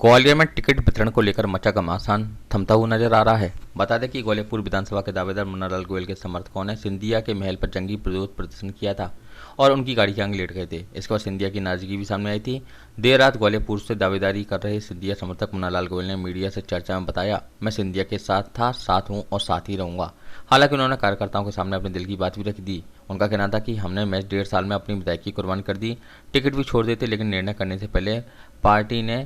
ग्वालियर में टिकट वितरण को लेकर मचा घमासान थमता हुआ नजर आ रहा है। बता दें कि ग्वालियर पूर्व विधानसभा के दावेदार मुन्नालाल गोयल के समर्थकों ने सिंधिया के महल पर जंगी विरोध प्रदर्शन किया था और उनकी गाड़ी के आगे लेट गए थे। इसके बाद सिंधिया की नाराजगी भी सामने आई थी। देर रात ग्वालियर पूर्व से दावेदारी कर रहे सिंधिया समर्थक मुन्नालाल गोयल ने मीडिया से चर्चा में बताया, मैं सिंधिया के साथ था, साथ हूँ और साथ ही रहूंगा। हालांकि उन्होंने कार्यकर्ताओं के सामने अपने दिल की बात भी रख दी। उनका कहना था कि हमने मैच 1.5 साल में अपनी विधायकी कुर्बान कर दी, टिकट भी छोड़ देते, लेकिन निर्णय करने से पहले पार्टी ने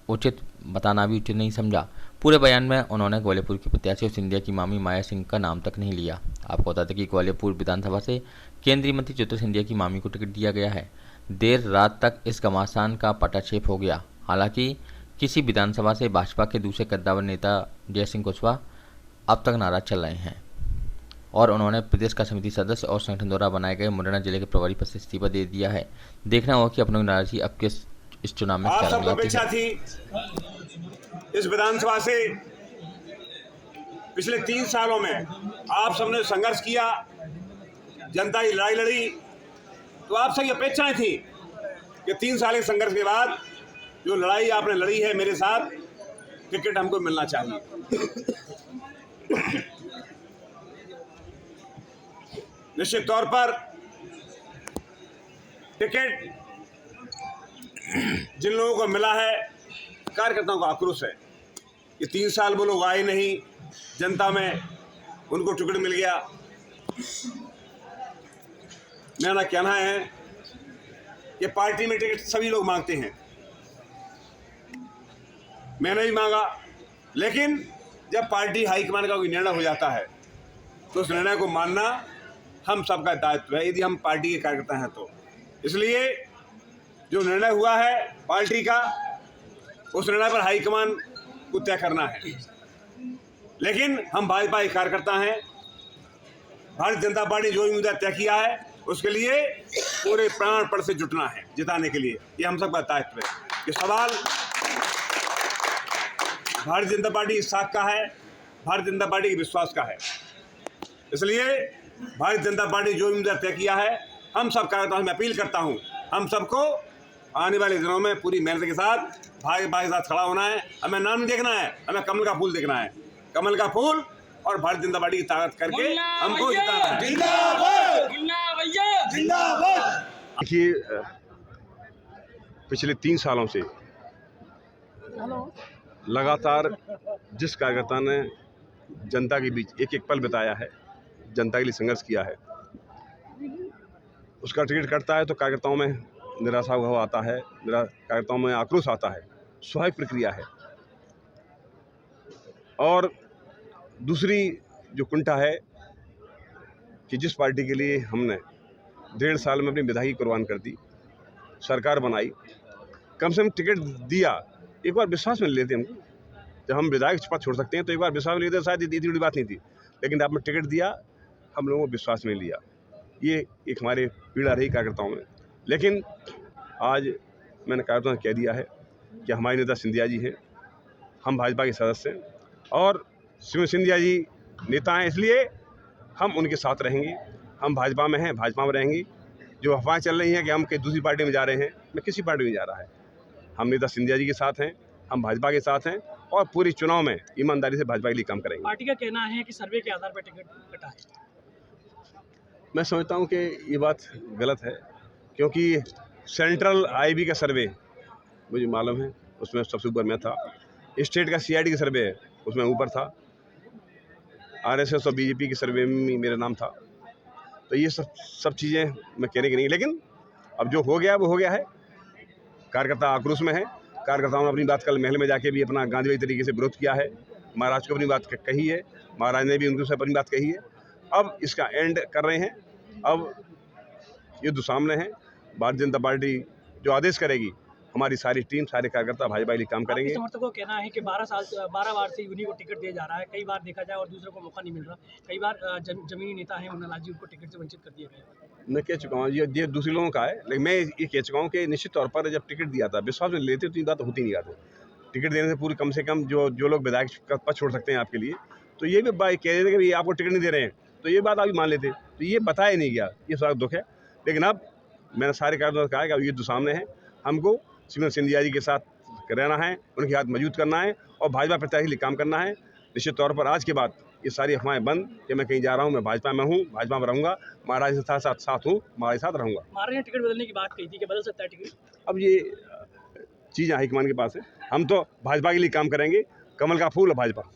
उचित बताना भी उचित नहीं समझा। पूरे बयान में उन्होंने ग्वालियर की प्रत्याशी और सिंधिया की मामी माया सिंह का नाम तक नहीं लिया। आपको बता दें कि ग्वालियर पूर्व विधानसभा से केंद्रीय मंत्री ज्योति सिंधिया की मामी को टिकट दिया गया है। देर रात तक इस घमासान का पटाक्षेप हो गया। हालांकि किसी विधानसभा से भाजपा के दूसरे कद्दावर नेता जय सिंह कुशवाहा अब तक नाराज चल रहे हैं और उन्होंने प्रदेश का समिति सदस्य और संगठन द्वारा बनाए गए मुरैना जिले के प्रभारी पद से इस्तीफा दे दिया है। देखना होगा कि अपनी नाराजगी अब किस इस चुनाव में आप सबको अपेक्षा थी इस विधानसभा से पिछले 3 सालों में आप सबने संघर्ष किया, जनता की लड़ाई लड़ी, तो आप सभी अपेक्षाएं थी कि 3 साल के संघर्ष के बाद जो लड़ाई आपने लड़ी है मेरे साथ, टिकट हमको मिलना चाहिए। निश्चित तौर पर टिकट जिन लोगों को मिला है, कार्यकर्ताओं का आक्रोश है। ये 3 साल वो लोग आए नहीं, जनता में उनको टिकट मिल गया। मेरा कहना है कि पार्टी में टिकट सभी लोग मांगते हैं, मैंने भी मांगा, लेकिन जब पार्टी हाईकमान का कोई निर्णय हो जाता है तो उस निर्णय को मानना हम सबका दायित्व है, यदि हम पार्टी के कार्यकर्ता हैं तो। इसलिए जो निर्णय हुआ है पार्टी का, उस निर्णय पर हाईकमान को तय करना है। लेकिन हम भाजपा के कार्यकर्ता हैं, भारतीय जनता पार्टी जो मुद्दा तय किया है उसके लिए पूरे प्राण पण से जुटना है, जिताने के लिए। ये हम सबका दायित्व है। ये सवाल भारतीय जनता पार्टी की साख का है, भारतीय जनता पार्टी के विश्वास का है। इसलिए भारतीय जनता पार्टी जो मुद्दा तय किया है, हम सब कार्यकर्ताओं से मैं अपील करता हूँ, हम सबको आने वाले दिनों में पूरी मेहनत के साथ भाजपा के साथ खड़ा होना है। हमें नाम नहीं देखना है, हमें कमल का फूल देखना है। कमल का फूल और भारतीय जनता पार्टी की ताकत करके हमको जिताना है। देखिए, पिछले 3 सालों से लगातार जिस कार्यकर्ता ने जनता के बीच एक एक पल बिताया है, जनता के लिए संघर्ष किया है, उसका टिकट कटता है तो कार्यकर्ताओं में निराशा भाव आता है, कार्यकर्ताओं में आक्रोश आता है। स्वाभाविक प्रक्रिया है। और दूसरी जो कुंठा है कि जिस पार्टी के लिए हमने 1.5 साल में अपनी विधायकी कुर्बान कर दी, सरकार बनाई, कम से कम टिकट दिया, एक बार विश्वास में लेते हम। जब हम विधायक पद छोड़ सकते हैं तो एक बार विश्वास में लेते, शायद इतनी बड़ी बात नहीं थी, लेकिन आपने टिकट दिया, हम लोगों को विश्वास में लिया। ये एक हमारे पीड़ा रही कार्यकर्ताओं में। लेकिन आज मैंने कार्यकर्ताओं ने कह दिया है कि हमारे नेता सिंधिया जी हैं, हम भाजपा के सदस्य हैं और सिंधिया जी नेता हैं, इसलिए हम उनके साथ रहेंगे। हम भाजपा में हैं, भाजपा में रहेंगे। जो अफवाहें चल रही हैं कि हम दूसरी पार्टी में जा रहे हैं, मैं किसी पार्टी में जा रहा है, हम नेता सिंधिया जी के साथ हैं, हम भाजपा के साथ हैं और पूरी चुनाव में ईमानदारी से भाजपा के लिए काम करेंगे। पार्टी का कहना है कि सर्वे के आधार पर टिकट कटा है। मैं समझता हूं कि ये बात गलत है, क्योंकि सेंट्रल आईबी का सर्वे मुझे मालूम है, उसमें सबसे ऊपर मैं था। स्टेट का सीआईडी का सर्वे है, उसमें ऊपर था। आरएसएस और बीजेपी के सर्वे में मेरा नाम था। तो ये सब चीज़ें मैं कहने की नहीं, लेकिन अब जो हो गया वो हो गया है। कार्यकर्ता आक्रोश में है। कार्यकर्ताओं ने अपनी बात कल महल में जाके भी अपना गांधीवादी तरीके से विरोध किया है। महाराज को अपनी बात कही है, महाराज ने भी उनसे अपनी बात कही है। अब इसका एंड कर रहे हैं। अब युद्ध सामने है। भारतीय जनता पार्टी जो आदेश करेगी, हमारी सारी टीम, सारे कार्यकर्ता भाजपा के लिए काम करेंगे। समर्थकों का कहना है कि 12 बार से उन्हीं को टिकट दिया जा रहा है। कई बार देखा जाए और दूसरों को मौका नहीं मिल रहा। कई बार जमीनी नेता हैं मुन्नालाल जी, उनको टिकट से वंचित कर दिया गया। मैं कह चुका हूँ, ये दूसरे लोगों का है, लेकिन मैं ये कह चुका हूँ कि निश्चित तौर पर जब टिकट दिया था, विश्वास में लेते तो ये बात होती नहीं आती। टिकट देने से पूरी कम से कम जो लोग विधायक का पद छोड़ सकते हैं आपके लिए, तो ये भी बात कह देते कि आपको टिकट नहीं दे रहे हैं, तो ये बात आप भी मान लेते। तो ये बताया नहीं गया, ये सारा दुख है। लेकिन अब मैंने सारे कार्यकर्ताओं से कहा कि अब युद्ध सामने है, हमको सिंधिया जी के साथ रहना है, उनके हाथ मजबूत करना है और भाजपा प्रत्याशी के लिए काम करना है। निश्चित तौर पर आज के बाद ये सारी अफवाहें बंद कि मैं कहीं जा रहा हूँ, मैं भाजपा में हूँ, भाजपा में रहूँगा, महाराज के साथ हूँ, महाराज के साथ रहूँगा। महाराज ने टिकट बदलने की बात कही थी कि बदल सकता है टिकट। अब ये चीज़ें हाईकमान के पास है, हम तो भाजपा के लिए काम करेंगे, कमल का फूल है भाजपा।